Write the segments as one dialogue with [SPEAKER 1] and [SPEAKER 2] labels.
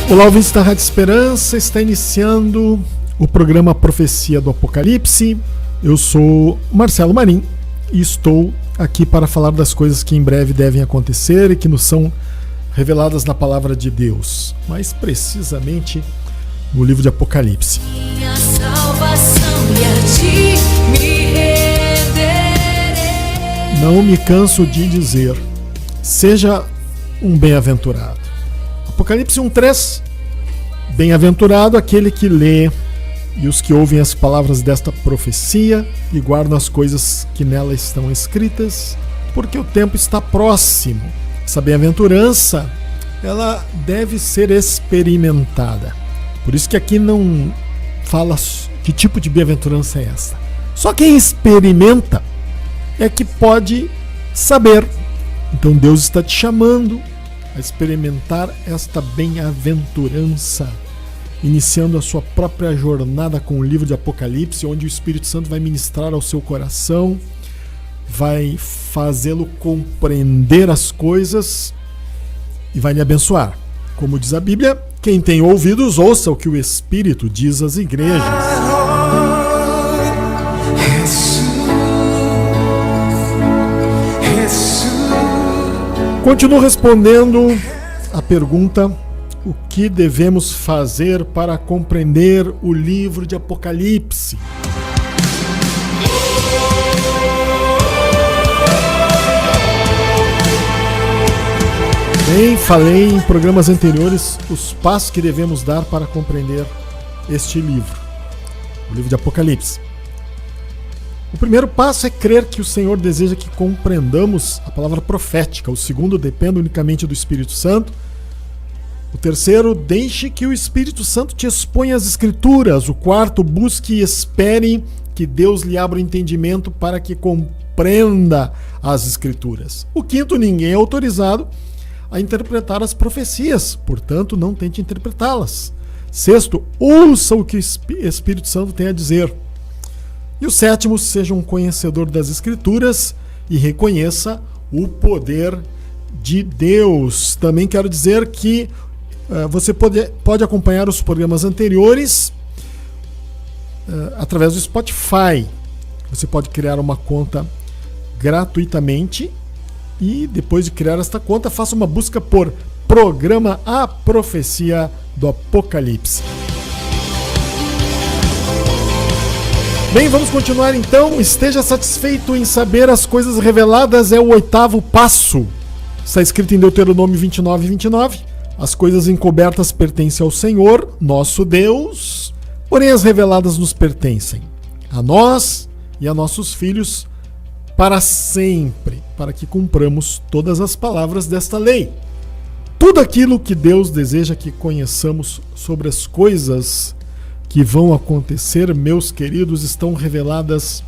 [SPEAKER 1] Olá, ouvintes da Rádio Esperança, está iniciando o programa Profecia do Apocalipse. Eu sou Marcelo Marim e estou aqui para falar das coisas que em breve devem acontecer e que nos são reveladas na Palavra de Deus, mais precisamente no livro de Apocalipse.
[SPEAKER 2] Minha salvação e a ti me renderei.
[SPEAKER 1] Não me canso de dizer, seja um bem-aventurado. Apocalipse 1:3, bem-aventurado aquele que lê e os que ouvem as palavras desta profecia e guardam as coisas que nela estão escritas, porque o tempo está próximo. Essa bem-aventurança, ela deve ser experimentada. Por isso que aqui não fala que tipo de bem-aventurança é essa. Só quem experimenta é que pode saber. Então Deus está te chamando a experimentar esta bem-aventurança, iniciando a sua própria jornada com o livro de Apocalipse, onde o Espírito Santo vai ministrar ao seu coração, vai fazê-lo compreender as coisas e vai lhe abençoar. Como diz a Bíblia, quem tem ouvidos, ouça o que o Espírito diz às igrejas. Continuo respondendo a pergunta: o que devemos fazer para compreender o livro de Apocalipse? Bem, falei em programas anteriores os passos que devemos dar para compreender este livro, o livro de Apocalipse. O primeiro passo é crer que o Senhor deseja que compreendamos a palavra profética. O segundo, depende unicamente do Espírito Santo. O terceiro, deixe que o Espírito Santo te exponha as Escrituras. O quarto, busque e espere que Deus lhe abra o entendimento para que compreenda as Escrituras. O quinto, ninguém é autorizado a interpretar as profecias, portanto, não tente interpretá-las. Sexto, ouça o que o Espírito Santo tem a dizer. E o sétimo, seja um conhecedor das Escrituras e reconheça o poder de Deus. Também quero dizer que você pode acompanhar os programas anteriores através do Spotify. Você pode criar uma conta gratuitamente e depois de criar esta conta, faça uma busca por Programa A Profecia do Apocalipse. Bem, vamos continuar então. Esteja satisfeito em saber as coisas reveladas é o oitavo passo. Está escrito em Deuteronômio 29:29. As coisas encobertas pertencem ao Senhor, nosso Deus, porém as reveladas nos pertencem, a nós e a nossos filhos, para sempre, para que cumpramos todas as palavras desta lei. Tudo aquilo que Deus deseja que conheçamos sobre as coisas que vão acontecer, meus queridos, estão reveladas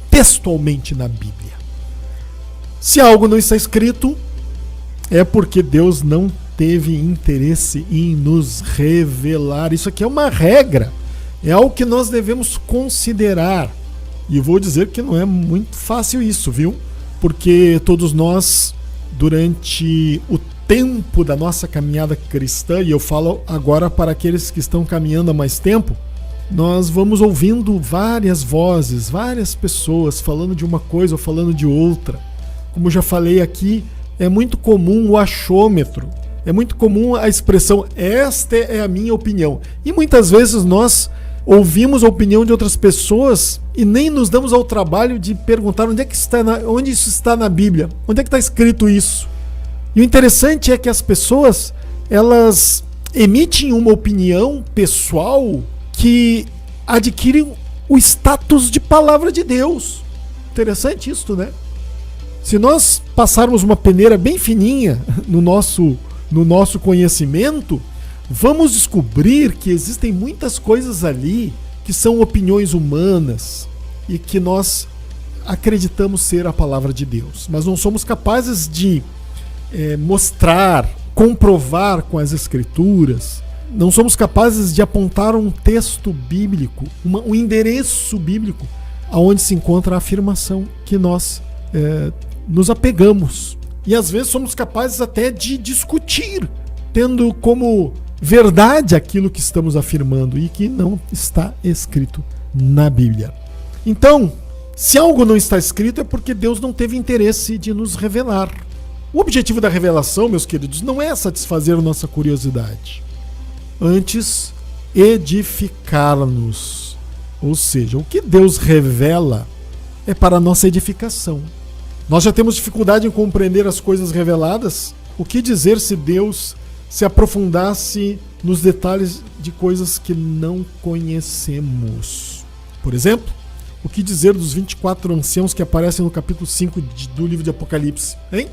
[SPEAKER 1] textualmente na Bíblia. Se algo não está escrito, é porque Deus não teve interesse em nos revelar. Isso aqui é uma regra, é algo que nós devemos considerar. E vou dizer que não é muito fácil isso, viu? Porque todos nós, durante o tempo da nossa caminhada cristã, e eu falo agora para aqueles que estão caminhando há mais tempo, nós vamos ouvindo várias vozes, várias pessoas falando de uma coisa ou falando de outra. Como já falei aqui, é muito comum o achômetro, é muito comum a expressão "esta é a minha opinião", e muitas vezes nós ouvimos a opinião de outras pessoas e nem nos damos ao trabalho de perguntar onde isso está na Bíblia, onde é que está escrito isso. E o interessante é que as pessoas, elas emitem uma opinião pessoal que adquire o status de palavra de Deus. Interessante isso, né? Se nós passarmos uma peneira bem fininha no nosso conhecimento, vamos descobrir que existem muitas coisas ali que são opiniões humanas e que nós acreditamos ser a palavra de Deus. Mas não somos capazes de mostrar, comprovar com as Escrituras. Não somos capazes de apontar um texto bíblico, um endereço bíblico, aonde se encontra a afirmação que nós nos apegamos. E às vezes somos capazes até de discutir, tendo como verdade aquilo que estamos afirmando e que não está escrito na Bíblia. Então, se algo não está escrito é porque Deus não teve interesse de nos revelar. O objetivo da revelação, meus queridos, não é satisfazer nossa curiosidade. Antes, edificar-nos. Ou seja, o que Deus revela é para a nossa edificação. Nós já temos dificuldade em compreender as coisas reveladas. O que dizer se Deus se aprofundasse nos detalhes de coisas que não conhecemos? Por exemplo, o que dizer dos 24 anciãos que aparecem no capítulo 5 do livro de Apocalipse? Hein?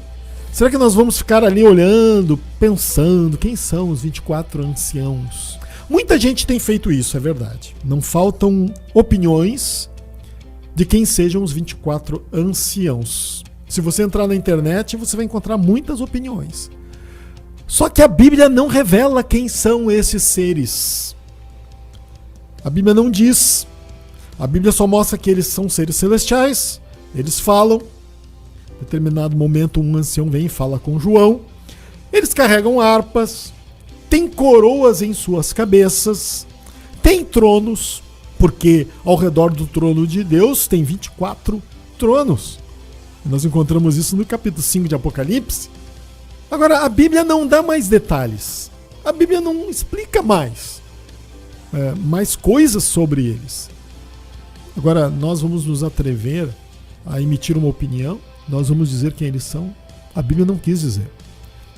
[SPEAKER 1] Será que nós vamos ficar ali olhando, pensando, quem são os 24 anciãos? Muita gente tem feito isso, é verdade. Não faltam opiniões de quem sejam os 24 anciãos. Se você entrar na internet, você vai encontrar muitas opiniões. Só que a Bíblia não revela quem são esses seres. A Bíblia não diz. A Bíblia só mostra que eles são seres celestiais. Eles falam. Em determinado momento, um ancião vem e fala com João. Eles carregam harpas. Têm coroas em suas cabeças. Têm tronos. Porque ao redor do trono de Deus tem 24 tronos. E nós encontramos isso no capítulo 5 de Apocalipse. Agora, a Bíblia não dá mais detalhes. A Bíblia não explica mais coisas sobre eles. Agora, nós vamos nos atrever a emitir uma opinião. Nós vamos dizer quem eles são. A Bíblia não quis dizer.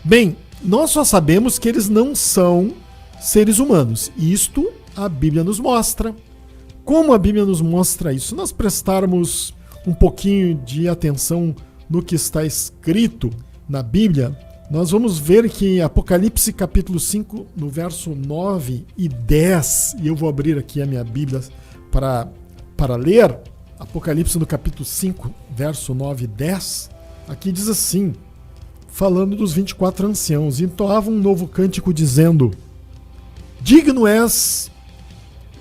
[SPEAKER 1] Bem, nós só sabemos que eles não são seres humanos. Isto a Bíblia nos mostra. Como a Bíblia nos mostra isso? Se nós prestarmos um pouquinho de atenção no que está escrito na Bíblia, nós vamos ver que Apocalipse capítulo 5, no verso 9 e 10, e eu vou abrir aqui a minha Bíblia para ler, Apocalipse no capítulo 5, verso 9 e 10, aqui diz assim, falando dos 24 anciãos, e entoavam um novo cântico dizendo, digno és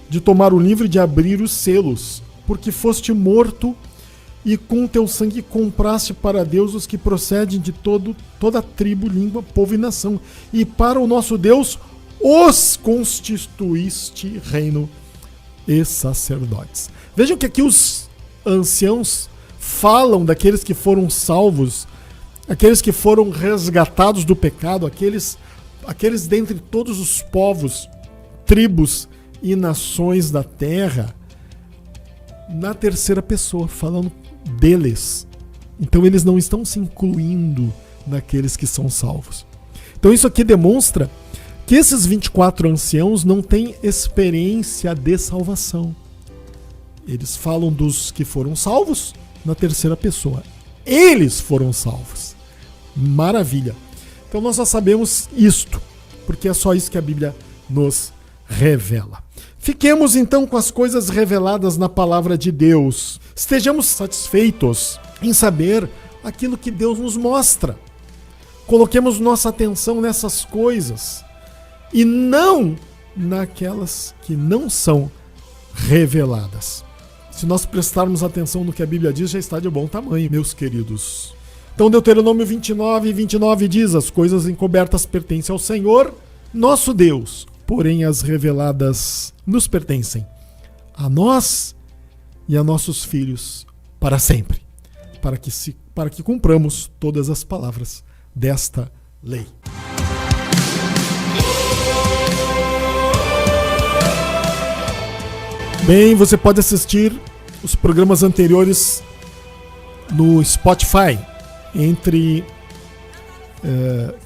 [SPEAKER 1] de tomar o livro e de abrir os selos, porque foste morto e com teu sangue compraste para Deus os que procedem de toda tribo, língua, povo e nação. E para o nosso Deus os constituíste reino e sacerdotes. Vejam que aqui os anciãos falam daqueles que foram salvos, aqueles que foram resgatados do pecado, aqueles dentre todos os povos, tribos e nações da terra, na terceira pessoa, falando deles. Então eles não estão se incluindo naqueles que são salvos. Então isso aqui demonstra que esses 24 anciãos não têm experiência de salvação. Eles falam dos que foram salvos na terceira pessoa. Eles foram salvos. Maravilha. Então nós já sabemos isto, porque é só isso que a Bíblia nos revela. Fiquemos então com as coisas reveladas na palavra de Deus. Estejamos satisfeitos em saber aquilo que Deus nos mostra. Coloquemos nossa atenção nessas coisas e não naquelas que não são reveladas. Se nós prestarmos atenção no que a Bíblia diz, já está de bom tamanho, meus queridos. Então Deuteronômio 29 diz, as coisas encobertas pertencem ao Senhor, nosso Deus. Porém, as reveladas nos pertencem a nós e a nossos filhos para sempre, para que cumpramos todas as palavras desta lei. Bem, você pode assistir os programas anteriores no Spotify,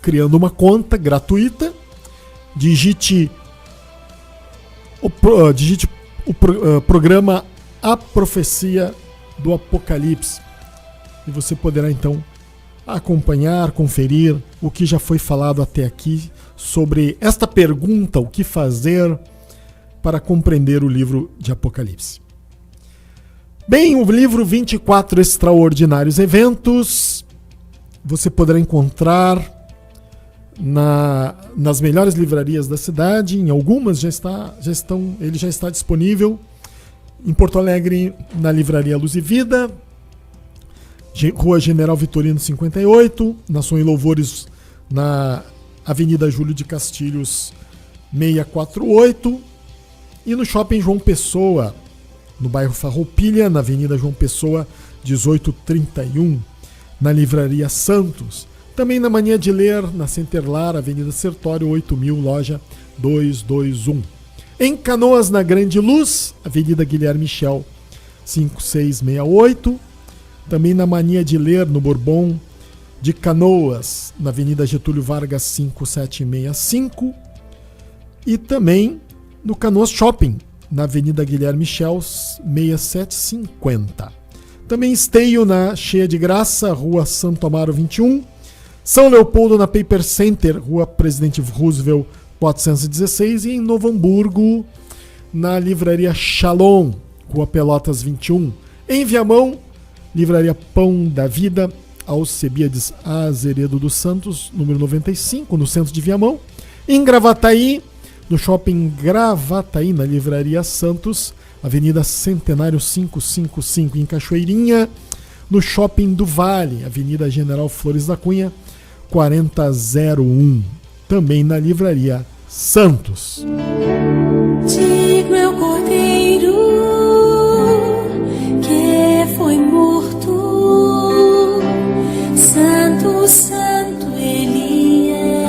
[SPEAKER 1] criando uma conta gratuita. Digite o programa A Profecia do Apocalipse e você poderá então acompanhar, conferir o que já foi falado até aqui sobre esta pergunta, o que fazer para compreender o livro de Apocalipse. Bem, o livro 24 Extraordinários Eventos você poderá encontrar nas melhores livrarias da cidade. Em algumas ele já está disponível. Em Porto Alegre, na livraria Luz e Vida, Rua General Vitorino 58, na Som e Louvores, na Avenida Júlio de Castilhos 648. E no Shopping João Pessoa, no bairro Farroupilha, na Avenida João Pessoa, 1831, na Livraria Santos. Também na Mania de Ler, na Centerlar, Avenida Sertório, 8000, loja 221. Em Canoas, na Grande Luz, Avenida Guilherme Michel, 5668. Também na Mania de Ler, no Bourbon de Canoas, na Avenida Getúlio Vargas, 5765. E também no Canoas Shopping, na Avenida Guilherme Michel, 6750. Também Esteio, na Cheia de Graça, Rua Santo Amaro 21. São Leopoldo, na Paper Center, Rua Presidente Roosevelt 416. E em Novo Hamburgo, na Livraria Shalom, Rua Pelotas 21. Em Viamão, Livraria Pão da Vida, Alcebiades Azeredo dos Santos, número 95, no centro de Viamão. Em Gravataí, no Shopping Gravataí, na Livraria Santos, Avenida Centenário 555, em Cachoeirinha. No Shopping do Vale, Avenida General Flores da Cunha, 4001, também na Livraria Santos.
[SPEAKER 2] Digo é o cordeiro que foi morto, santo, santo ele é.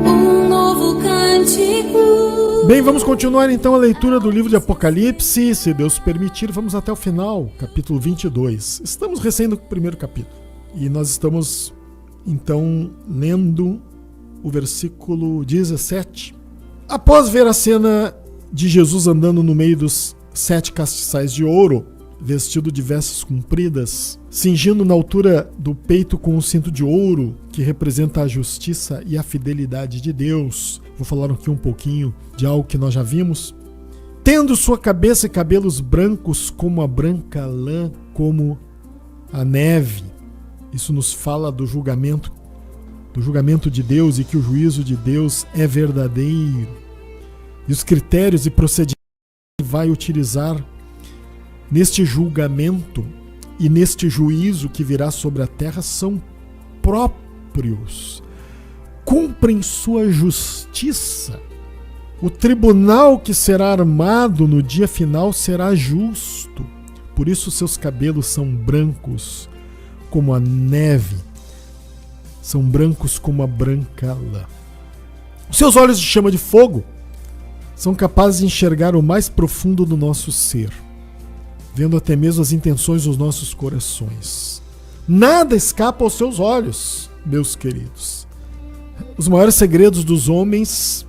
[SPEAKER 2] Um novo cântico.
[SPEAKER 1] Bem, vamos continuar então a leitura do livro de Apocalipse. Se Deus permitir, vamos até o final, capítulo 22. Estamos recém no primeiro capítulo e nós estamos então lendo o versículo 17. Após ver a cena de Jesus andando no meio dos 7 castiçais de ouro, vestido de vestes compridas, cingindo na altura do peito com um cinto de ouro que representa a justiça e a fidelidade de Deus. Vou falar aqui um pouquinho de algo que nós já vimos. Tendo sua cabeça e cabelos brancos como a branca lã, como a neve. Isso nos fala do julgamento de Deus e que o juízo de Deus é verdadeiro. E os critérios e procedimentos que vai utilizar neste julgamento e neste juízo que virá sobre a terra são próprios. Cumprem sua justiça. O tribunal que será armado no dia final será justo. Por isso seus cabelos são brancos como a neve, são brancos como a branca lã. Os seus olhos de chama de fogo são capazes de enxergar o mais profundo do nosso ser, vendo até mesmo as intenções dos nossos corações. Nada escapa aos seus olhos, meus queridos. Os maiores segredos dos homens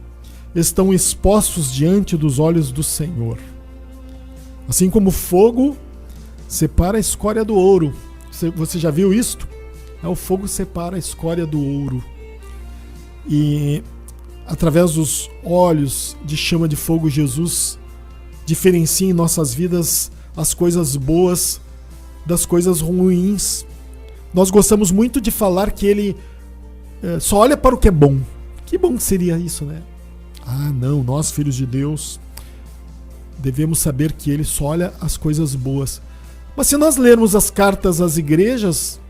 [SPEAKER 1] estão expostos diante dos olhos do Senhor. Assim como o fogo separa a escória do ouro. Você já viu isto? O fogo separa a escória do ouro. E através dos olhos de chama de fogo, Jesus diferencia em nossas vidas as coisas boas das coisas ruins. Nós gostamos muito de falar que ele só olha para o que é bom. Que bom que seria isso, né? Ah, não, nós, filhos de Deus, devemos saber que ele só olha as coisas boas. Mas se nós lermos as cartas às igrejas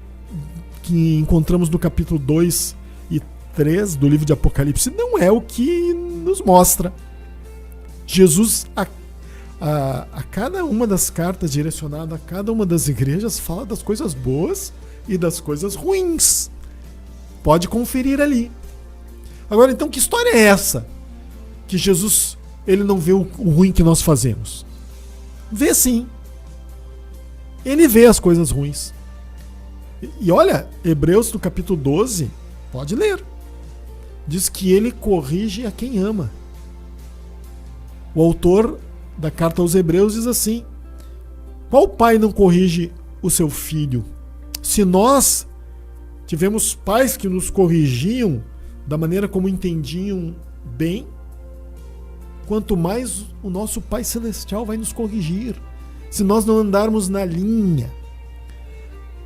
[SPEAKER 1] que encontramos no capítulo 2 e 3 do livro de Apocalipse, não é o que nos mostra. Jesus, a cada uma das cartas direcionada a cada uma das igrejas, fala das coisas boas e das coisas ruins. Pode conferir ali. Agora, então, que história é essa? Que Jesus, ele não vê o ruim que nós fazemos. Vê sim. Ele vê as coisas ruins. E olha, Hebreus no capítulo 12, pode ler. Diz que ele corrige a quem ama. O autor da carta aos Hebreus diz assim: qual pai não corrige o seu filho? Se nós tivemos pais que nos corrigiam da maneira como entendiam bem, quanto mais o nosso Pai Celestial vai nos corrigir, se nós não andarmos na linha.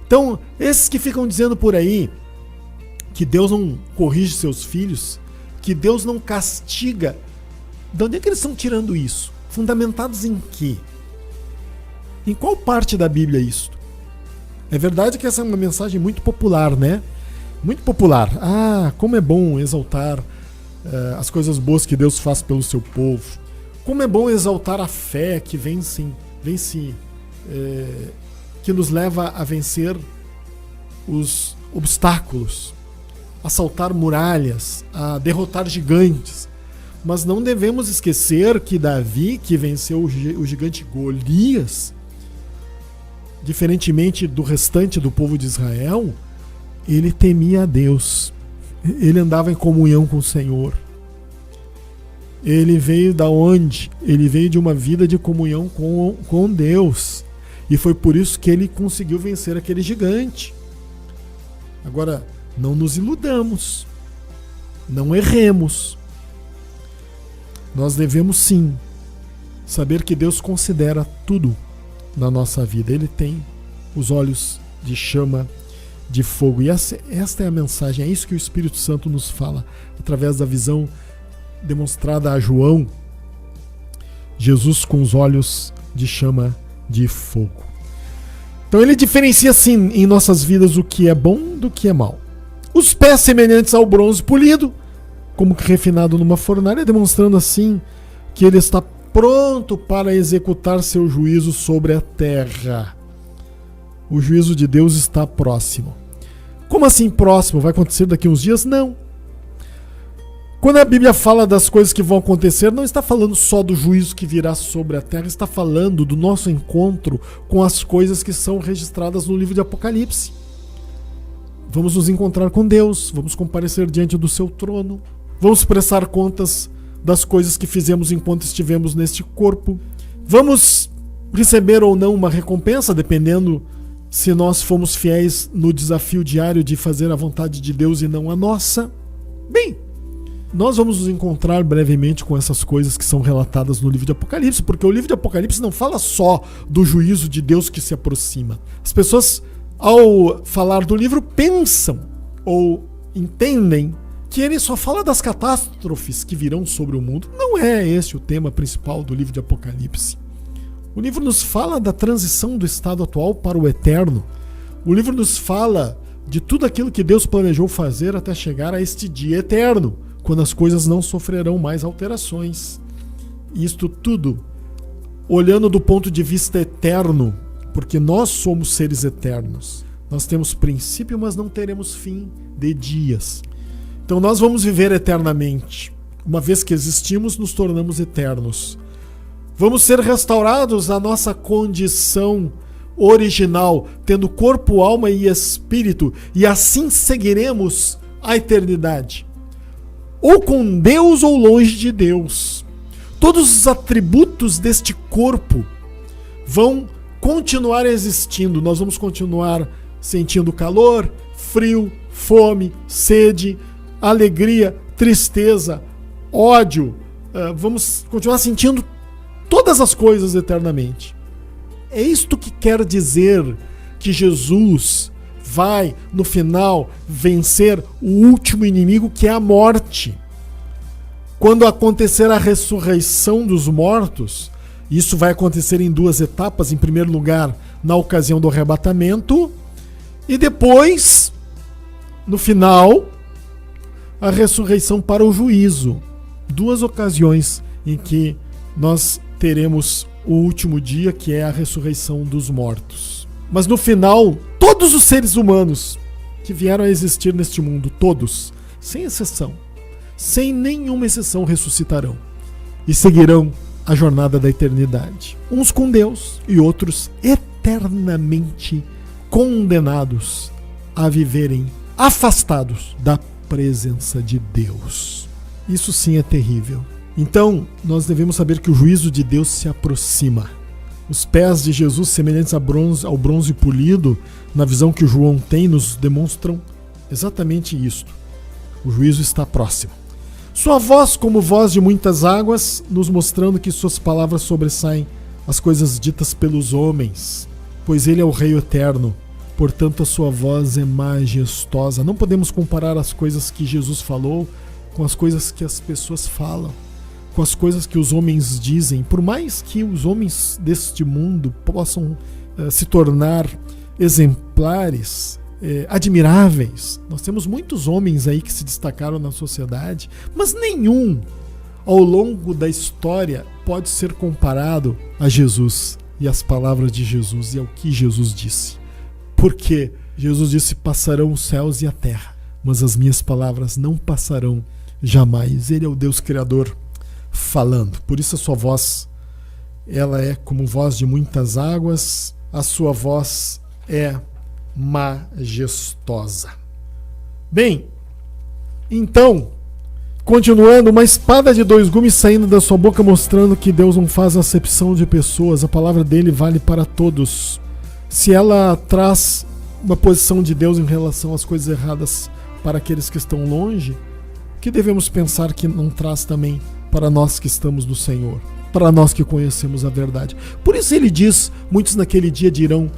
[SPEAKER 1] Então, esses que ficam dizendo por aí que Deus não corrige seus filhos, que Deus não castiga, de onde é que eles estão tirando isso? Fundamentados em quê? Em qual parte da Bíblia é isso? É verdade que essa é uma mensagem muito popular, né? muito popular. Ah, como é bom exaltar as coisas boas que Deus faz pelo seu povo. Como é bom exaltar a fé que vence, que nos leva a vencer os obstáculos, a saltar muralhas, a derrotar gigantes. Mas não devemos esquecer que Davi, que venceu o gigante Golias, diferentemente do restante do povo de Israel, ele temia a Deus. Ele andava em comunhão com o Senhor. Ele veio da onde? Ele veio de uma vida de comunhão com Deus. E foi por isso que ele conseguiu vencer aquele gigante. Agora, não nos iludamos. Não erremos. Nós devemos sim saber que Deus considera tudo na nossa vida. Ele tem os olhos de chama, de fogo. E esta é a mensagem, é isso que o Espírito Santo nos fala através da visão demonstrada a João. Jesus com os olhos de chama, de fogo. Então ele diferencia sim em nossas vidas o que é bom do que é mal. Os pés semelhantes ao bronze polido, como que refinado numa fornalha, demonstrando assim que ele está pronto para executar seu juízo sobre a terra. O juízo de Deus está próximo. Como assim próximo? Vai acontecer daqui a uns dias? Não. Quando a Bíblia fala das coisas que vão acontecer, não está falando só do juízo que virá sobre a terra, está falando do nosso encontro com as coisas que são registradas no livro de Apocalipse. Vamos nos encontrar com Deus, vamos comparecer diante do seu trono, vamos prestar contas das coisas que fizemos enquanto estivemos neste corpo. Vamos receber ou não uma recompensa, dependendo se nós fomos fiéis no desafio diário de fazer a vontade de Deus e não a nossa. Bem, nós vamos nos encontrar brevemente com essas coisas que são relatadas no livro de Apocalipse, porque o livro de Apocalipse não fala só do juízo de Deus que se aproxima. As pessoas, ao falar do livro, pensam ou entendem que ele só fala das catástrofes que virão sobre o mundo. Não é esse o tema principal do livro de Apocalipse. O livro nos fala da transição do estado atual para o eterno. O livro nos fala de tudo aquilo que Deus planejou fazer até chegar a este dia eterno, quando as coisas não sofrerão mais alterações. Isto tudo olhando do ponto de vista eterno, porque nós somos seres eternos. Nós temos princípio, mas não teremos fim de dias. Então nós vamos viver eternamente. Uma vez que existimos, nos tornamos eternos. Vamos ser restaurados à nossa condição original, tendo corpo, alma e espírito, e assim seguiremos a eternidade. Ou com Deus ou longe de Deus. Todos os atributos deste corpo vão continuar existindo. Nós vamos continuar sentindo calor, frio, fome, sede, alegria, tristeza, ódio. Vamos continuar sentindo todas as coisas eternamente. É isto que quer dizer que Jesus vai, no final, vencer o último inimigo, que é a morte. Quando acontecer a ressurreição dos mortos, isso vai acontecer em duas etapas. Em primeiro lugar, na ocasião do arrebatamento, e depois, no final, a ressurreição para o juízo. Duas ocasiões em que nós teremos o último dia, que é a ressurreição dos mortos. Mas no final, todos os seres humanos que vieram a existir neste mundo, todos, sem exceção, sem nenhuma exceção, ressuscitarão e seguirão a jornada da eternidade. Uns com Deus e outros eternamente condenados a viverem afastados da presença de Deus. Isso sim é terrível. Então, nós devemos saber que o juízo de Deus se aproxima. Os pés de Jesus, semelhantes ao bronze polido, na visão que o João tem, nos demonstram exatamente isto. O juízo está próximo. Sua voz como voz de muitas águas, nos mostrando que suas palavras sobressaem as coisas ditas pelos homens, pois ele é o Rei eterno, portanto a sua voz é majestosa. Não podemos comparar as coisas que Jesus falou com as coisas que as pessoas falam, com as coisas que os homens dizem. Por mais que os homens deste mundo possam se tornar exemplares, admiráveis. Nós temos muitos homens aí que se destacaram na sociedade, mas nenhum ao longo da história pode ser comparado a Jesus e às palavras de Jesus e ao que Jesus disse. Porque Jesus disse: passarão os céus e a terra, mas as minhas palavras não passarão jamais. Ele é o Deus Criador falando. Por isso a sua voz, ela é como voz de muitas águas, a sua voz é majestosa. Bem, então, continuando, uma espada de 2 gumes saindo da sua boca, mostrando que Deus não faz acepção de pessoas. A palavra dele vale para todos. Se ela traz uma posição de Deus em relação às coisas erradas para aqueles que estão longe, que devemos pensar que não traz também para nós que estamos no Senhor, para nós que conhecemos a verdade. Por isso ele diz: muitos naquele dia dirão: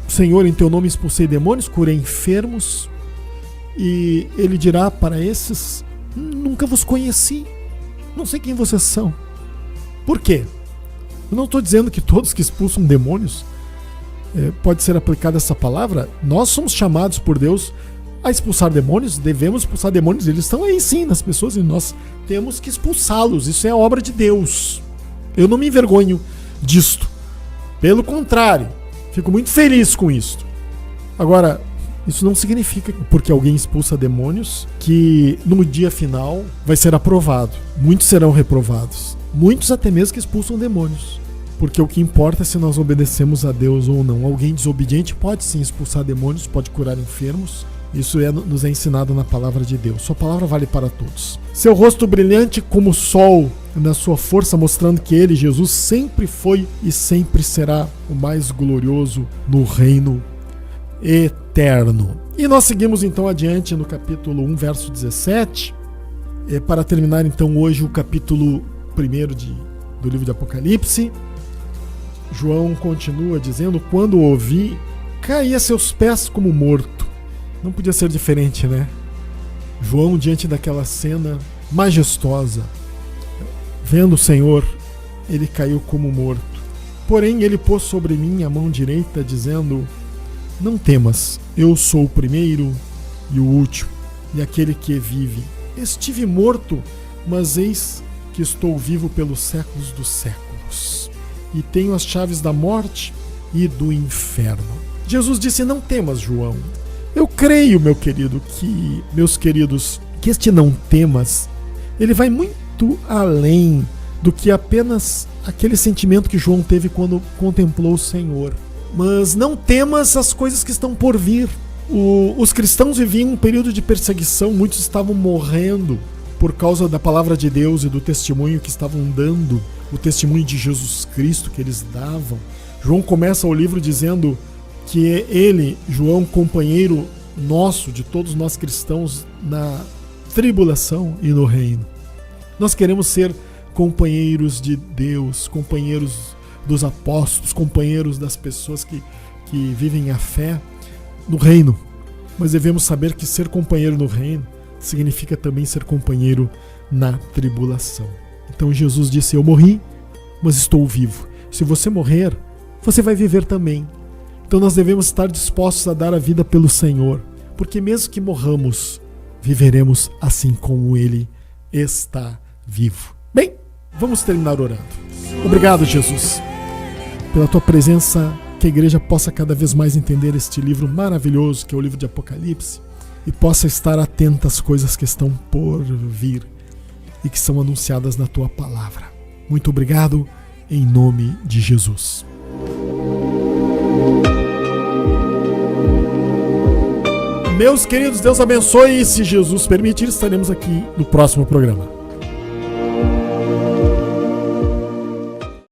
[SPEAKER 1] Senhor, em teu nome expulsei demônios, curei enfermos. E ele dirá para esses: nunca vos conheci, não sei quem vocês são. Por quê? Eu não estou dizendo que todos que expulsam demônios pode ser aplicada essa palavra. Nós somos chamados por Deus a expulsar demônios, devemos expulsar demônios, eles estão aí sim nas pessoas e nós temos que expulsá-los. Isso é obra de Deus. Eu não me envergonho disto, pelo contrário, fico muito feliz com isto. Agora, isso não significa, porque alguém expulsa demônios, que no dia final vai ser aprovado. Muitos serão reprovados. Muitos até mesmo que expulsam demônios. Porque o que importa é se nós obedecemos a Deus ou não. Alguém desobediente pode sim expulsar demônios, pode curar enfermos. Isso nos é ensinado na palavra de Deus. Sua palavra vale para todos. Seu rosto brilhante como o sol, na sua força, mostrando que ele, Jesus, sempre foi e sempre será o mais glorioso no reino eterno. E nós seguimos então adiante no capítulo 1, verso 17, para terminar então hoje o capítulo 1 do livro de Apocalipse. João continua dizendo: quando o ouvi, caí a seus pés como morto. Não podia ser diferente, né? João, diante daquela cena majestosa, vendo o Senhor, ele caiu como morto. Porém, ele pôs sobre mim a mão direita, dizendo: não temas, eu sou o primeiro e o último, e aquele que vive. Estive morto, mas eis que estou vivo pelos séculos dos séculos, e tenho as chaves da morte e do inferno. Jesus disse: não temas, João. Eu creio, meus queridos, que este não temas, ele vai muito além do que apenas aquele sentimento que João teve quando contemplou o Senhor. Mas não temas as coisas que estão por vir. Os cristãos viviam um período de perseguição, muitos estavam morrendo por causa da palavra de Deus e do testemunho que estavam dando, o testemunho de Jesus Cristo que eles davam. João começa o livro dizendo que ele, João, companheiro nosso, de todos nós cristãos, na tribulação e no reino. Nós queremos ser companheiros de Deus, companheiros dos apóstolos, companheiros das pessoas que vivem a fé no reino. Mas devemos saber que ser companheiro no reino significa também ser companheiro na tribulação. Então Jesus disse: eu morri, mas estou vivo. Se você morrer, você vai viver também. Então nós devemos estar dispostos a dar a vida pelo Senhor, porque mesmo que morramos, viveremos assim como Ele está vivo. Bem, vamos terminar orando. Obrigado, Jesus, pela Tua presença, que a igreja possa cada vez mais entender este livro maravilhoso que é o livro de Apocalipse e possa estar atenta às coisas que estão por vir e que são anunciadas na Tua palavra. Muito obrigado, em nome de Jesus. Meus queridos, Deus abençoe, e se Jesus permitir, estaremos aqui no próximo programa.